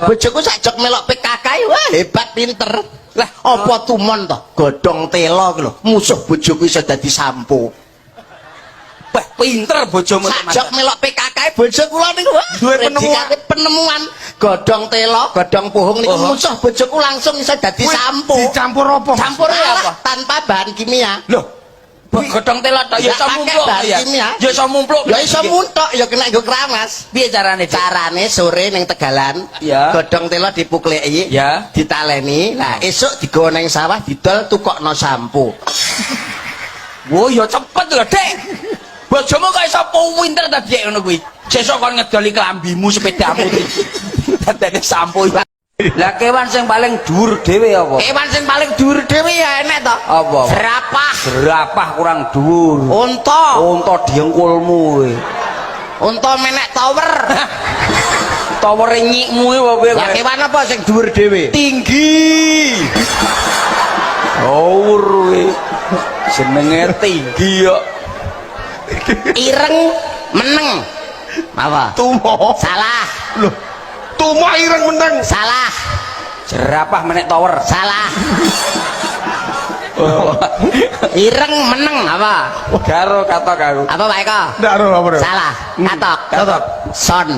Bojoku sakjok melok PKK wah hebat pinter. Lah apa tumon to? Godhong tela ku lho. Musuh bojoku iso dadi sampo. Wah, pinter bojomu sakjok melok PKK bojo kula niku duwe penemuan godhong tela, godhong puhung niku musuh bojoku langsung iso dadi sampo. Dicampur apa? Campur apa? Tanpa bahan kimia. Loh, godhong tela tok ya iso mumpluk ya. Ya iso mumpluk. Ya iso muntok ya kena nggo kramas. Piye carane? Carane sore ning Tegalan, ya. Godhong tela dipukleki, ya. Ditaleni. Lah esuk digawa ning sawah didol tukokno sampo. Wo ya cepet lho, Dik. Bojomu kok iso pinter ta Dik ngono kuwi. Sesuk kon ngedoli klambimu sepedamu iki. Dadane sampo iki. Lah kewan sing paling dhuwur dhewe apa? Kewan sing paling dhuwur dhewe ya enek to. Apa? Jerapah. Jerapah kurang dhuwur. Unta. Unta diengkulmu kowe. Unta menek tower. Tower nyikmu apa kowe? Lah kewan apa sing dhuwur dhewe? Tinggi. Dhuwur kowe. Jenenge tinggi kok. Ireng meneng. Apa? Tumo. Salah. Loh. Tumo ireng meneng. Salah. Jerapah menek tower. Salah. Ireng meneng apa? Karo katok karo. Apa Pak Eko? Ndak ro apa. Salah. Katok. Katok. Son.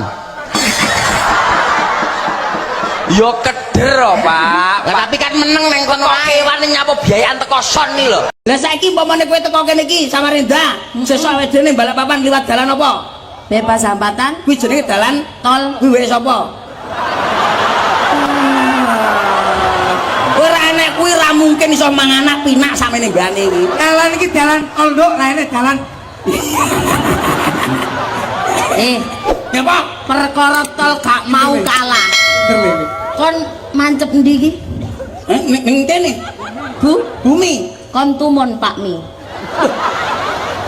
Yo keder Pak. Lah tapi kan meneng neng kono ae. Kewan nyapa biayaan teko son iki lho. Lah saiki umpamane kowe teko kene iki Samarinda, sesuk awake dhewe balap papan liwat dalan apa? Bebas hambatan. Kuwi jenenge dalan Tol. kuwi wae sapa? Ora enek kuwi ra mungkin iso manganak pinak samene gane iki. Dalan iki dalan oldok, lah ini dalan. Ya apa? perkara tol gak mau kalah. Kon mancep ndi iki? Ning kene. Bu, Bumi. kon tumon Pak Mi.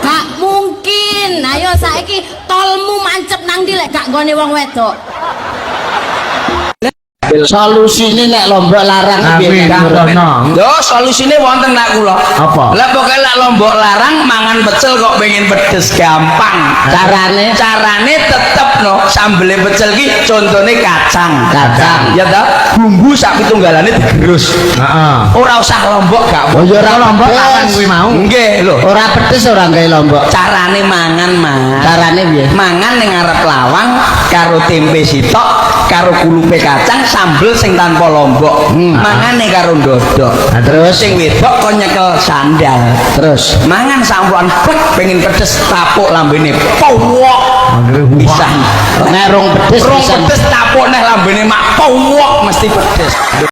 Gak mungkin. Ayo saiki tolmu mancep nang ndi lek gak nggone wong wedok. Solusine nek lombok larang piye? Lho, solusine wonten nak kula. Apa? Lah pokoke lek lombok larang mangan pecel kok pengen pedes gampang. Carane Tetep no sambele pecel ki contone kacang. Ya ta? Bumbu sak pitunggalane digerus. Heeh. Ora usah lombok gak. Oh ya ora lombok Kapan kuwi mau? Nggih lho. ora pedes ora gawe lombok. Carane mangan, Mas. Carane piye? Mangan ning ngarep lawang karo tempe sitok karo kulupe kacang sambel sing tanpa lombok. Mangane karo ndodok. Nah, terus Sing wedok kon nyekel sandal. terus Mangan sampuan plek pengen pedes tapuk lambene powok. Bisa. nek rong pedes Rong bisa. pedes tapuk neh lambene mak powok mesti pedes.